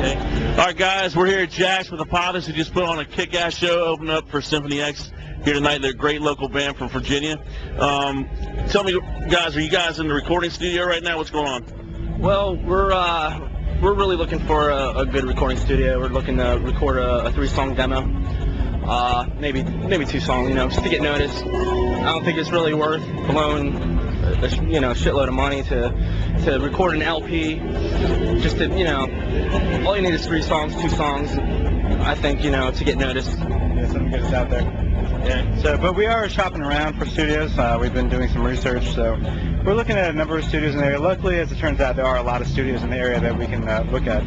Hey. All right, guys, we're here at Jack's with Apothys, who just put on a kick-ass show, opening up for Symphony X here tonight. They're a great local band from Virginia. Tell me, guys, are you guys in the recording studio right now? What's going on? Well, we're really looking for a good recording studio. We're looking to record a 3-song demo, maybe 2 songs, just to get noticed. I don't think it's really worth blowing a shitload of money to record an LP. Just to all you need is 3 songs, 2 songs. I think to get noticed. Yeah, something good is out there. Yeah. But we are shopping around for studios. We've been doing some research, so we're looking at a number of studios in the area. Luckily, as it turns out, there are a lot of studios in the area that we can look at.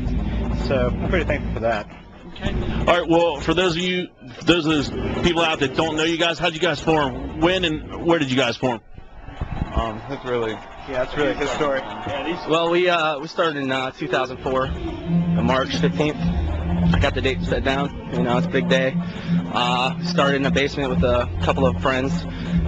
So I'm pretty thankful for that. Okay. All right. Well, for those of those people out that don't know you guys, how did you guys form? When and where did you guys form? That's really a good story. Well, we started in 2004, on March 15th. I got the date set down. It's a big day. Started in a basement with a couple of friends,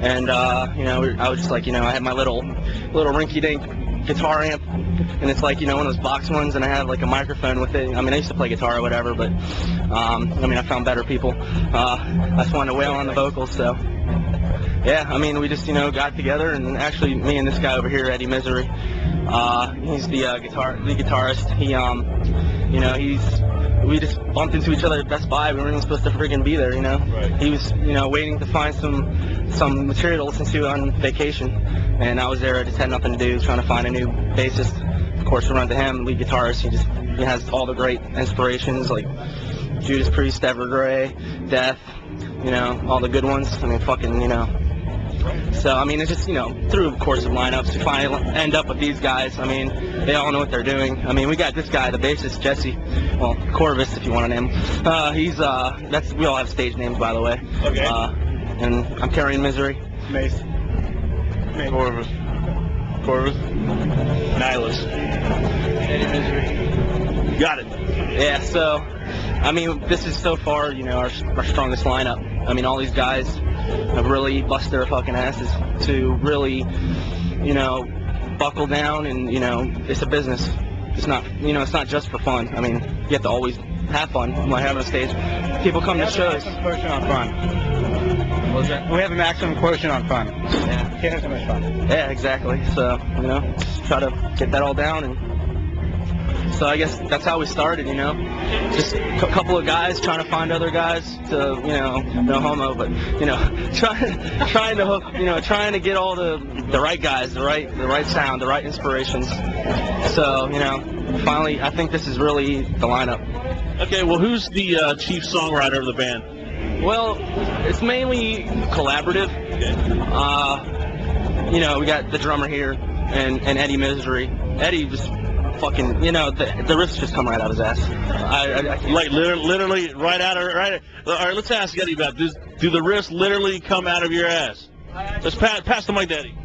and I was just like, I had my little rinky-dink guitar amp, and it's like one of those box ones, and I have like a microphone with it. I mean, I used to play guitar or whatever, but I found better people. I just wanted to wail on the vocals, so. Yeah, I mean, we just, got together, and actually, me and this guy over here, Eddie Misery, he's the guitarist. We just bumped into each other at Best Buy. We weren't even supposed to friggin' be there, Right. He was, waiting to find some material to listen to on vacation, and I was there. I just had nothing to do, trying to find a new bassist. Of course, we run to him, lead guitarist. He has all the great inspirations, like Judas Priest, Evergrey, Death, all the good ones. I mean, So, I mean, it's just, through a course of lineups, to finally end up with these guys. I mean, they all know what they're doing. I mean, we got this guy, the bassist, Jesse. Well, Corvus, if you want to name him. We all have stage names, by the way. Okay. And I'm carrying Misery. Mace. Corvus. Nihilus. Eddie Misery. Got it. Yeah, so, I mean, this is so far, our strongest lineup. I mean, all these guys have really busted their fucking asses to really, buckle down, and, it's a business. It's not, it's not just for fun. I mean, you have to always have fun when having a stage. People come to shows. We have a maximum quotient on fun. What was that? We have a maximum quotient on fun. Yeah. Can't have too much fun. Yeah, exactly. So, just try to get that all down, and so I guess that's how we started, just a couple of guys trying to find other guys to, no homo, but, trying to hook, trying to get all the right guys, the right sound, the right inspirations. So, finally, I think this is really the lineup. Okay. Well, who's the chief songwriter of the band? Well, it's mainly collaborative. Okay. We got the drummer here and Eddie Misery. Eddie just fucking, the riffs just come right out of his ass. Like literally right out of right. All right, let's ask Eddie about this. Do the riffs literally come out of your ass? Let's pass the mic to Eddie.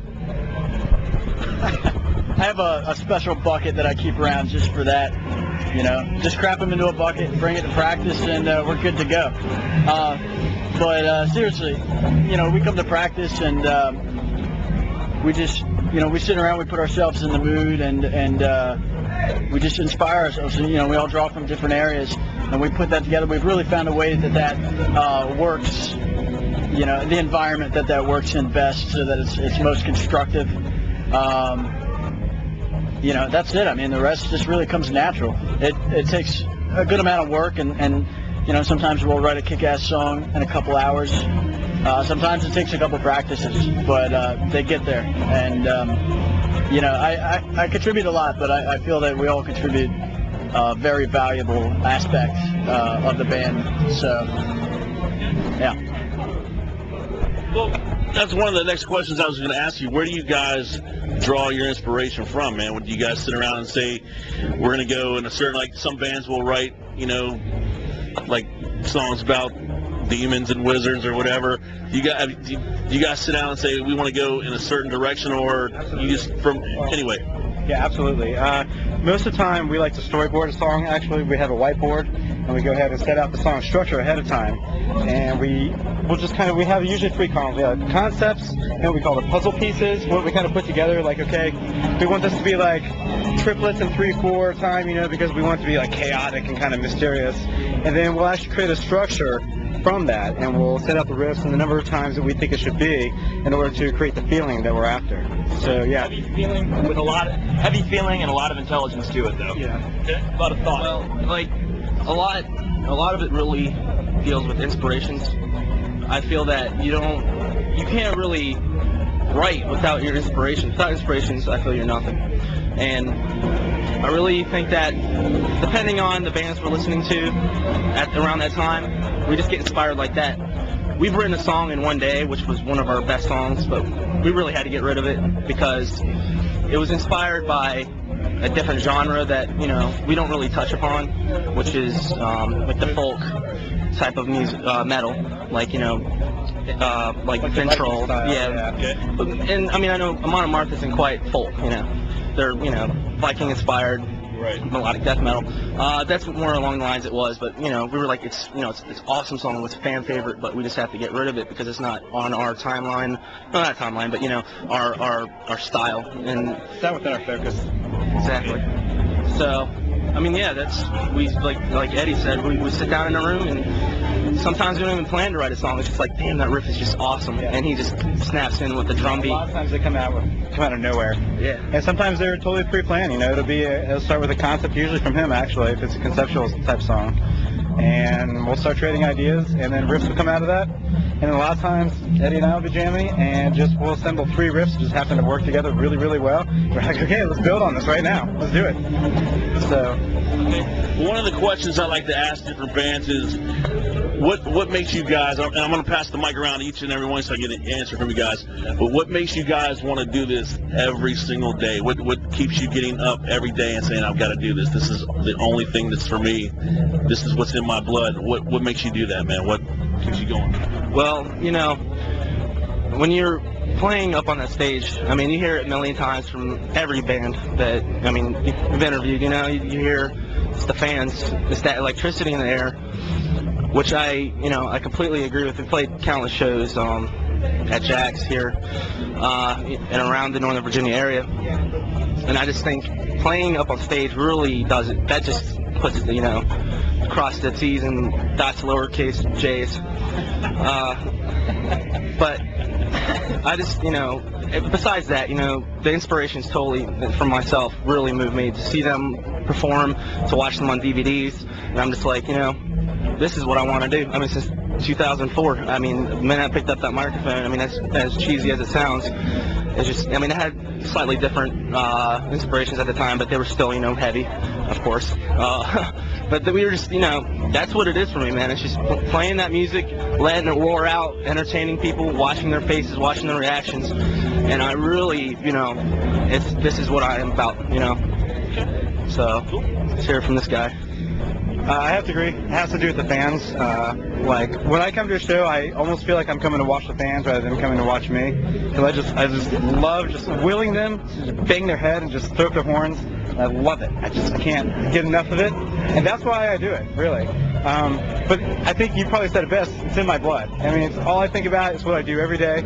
I have a special bucket that I keep around just for that. Just crap them into a bucket, bring it to practice, and we're good to go. But seriously, we come to practice, and we just, we sit around, we put ourselves in the mood, and we just inspire ourselves. And, we all draw from different areas, and we put that together. We've really found a way that works, the environment that works in best, so that it's most constructive. That's it. I mean, the rest just really comes natural. It takes a good amount of work, and sometimes we'll write a kick-ass song in a couple hours. Sometimes it takes a couple practices, but they get there. And I contribute a lot, but I feel that we all contribute very valuable aspects of the band. So, yeah. Well, that's one of the next questions I was going to ask you. Where do you guys draw your inspiration from, man? When do you guys sit around and say, we're going to go in a certain, like some bands will write, like songs about demons and wizards or whatever. Do you guys sit down and say, we want to go in a certain direction, or you just anyway? Yeah, absolutely. Most of the time, we like to storyboard a song. Actually, we have a whiteboard, and we go ahead and set out the song structure ahead of time. And we'll just kind of, we have usually 3 columns. We have concepts, and what we call the puzzle pieces, what we kind of put together, like, okay, we want this to be like triplets in 3/4 time, you know, because we want it to be like chaotic and kind of mysterious. And then we'll actually create a structure from that, and we'll set out the riffs and the number of times that we think it should be in order to create the feeling that we're after. So yeah. Heavy feeling with a lot of heavy feeling and a lot of intelligence to it, though. Yeah. A lot of thought. Well, like a lot of it really deals with inspirations. I feel that you can't really write without your inspiration. Without inspirations, I feel you're nothing. And I really think that depending on the bands we're listening to at around that time, we just get inspired like that. We've written a song in one day, which was one of our best songs, but we really had to get rid of it because it was inspired by a different genre that, you know, we don't really touch upon, which is like the folk type of music, metal, like, you know, like Ventral, yeah. And I mean, I know Amon Amarth isn't quite folk, you know. They're, you know, Viking inspired, melodic death metal. That's more along the lines it was, but, you know, we were like, it's, you know, it's awesome song, it's a fan favorite, but we just have to get rid of it because it's not on our timeline, no, not timeline, but, you know, our style. And It's not within our focus. exactly. So, I mean, yeah, we like Eddie said, we sit down in a room and sometimes we don't even plan to write a song. It's just like, damn, that riff is just awesome, and he just snaps in with the drum beat. A lot of times they come out of nowhere. Yeah. And sometimes they're totally pre-planned. You know, it'll start with a concept, usually from him actually, if it's a conceptual type song. And we'll start trading ideas, and then riffs will come out of that. And then a lot of times, Eddie and I will be jamming, and we'll assemble 3 riffs that just happen to work together really, really well. We're like, okay, let's build on this right now. Let's do it. So, One of the questions I like to ask different bands is, what makes you guys, and I'm going to pass the mic around to each and every one so I get an answer from you guys, but what makes you guys want to do this every single day? What keeps you getting up every day and saying, I've got to do this? This is the only thing that's for me. This is what's in my blood. What makes you do that, man? What keeps you going? Well, you know, when you're playing up on that stage, I mean, you hear it a million times from every band that, I mean, you've interviewed, you know, you hear it's the fans, it's that electricity in the air, which I completely agree with. We played countless shows at Jack's here and around the Northern Virginia area, and I just think playing up on stage really does it. That just puts, you know, across the T's and dots lowercase J's. But I just, you know, besides that, you know, the inspirations totally from myself really moved me to see them perform, to watch them on DVDs, and I'm just like, you know, this is what I want to do. I mean, since 2004, I mean, the minute I picked up that microphone, I mean, as cheesy as it sounds, it's just, I mean, I had slightly different inspirations at the time, but they were still, you know, heavy, of course. But we were just, you know, that's what it is for me, man. It's just playing that music, letting it roar out, entertaining people, watching their faces, watching their reactions. And I really, you know, this is what I am about, you know. So, let's hear it from this guy. I have to agree. It has to do with the fans. Like, when I come to a show, I almost feel like I'm coming to watch the fans rather than coming to watch me. Because I just love just willing them to just bang their head and just throw up their horns. I love it. I just can't get enough of it. And that's why I do it, really. But I think you probably said it best. It's in my blood. I mean, it's all I think about. It's what I do every day.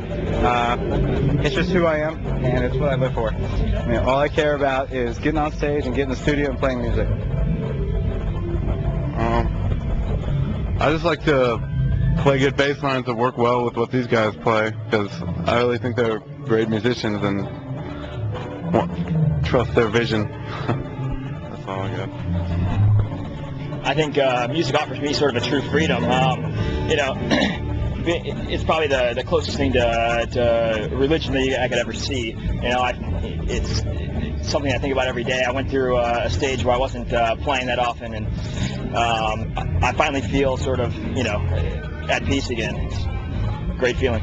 It's just who I am, and it's what I live for. I mean, all I care about is getting on stage and getting in the studio and playing music. I just like to play good bass lines that work well with what these guys play, because I really think they're great musicians and trust their vision. That's all I got. I think music offers me sort of a true freedom. You know, it's probably the closest thing to religion that I could ever see. You know, it's something I think about every day. I went through a stage where I wasn't playing that often, and I finally feel sort of, you know, at peace again. It's a great feeling.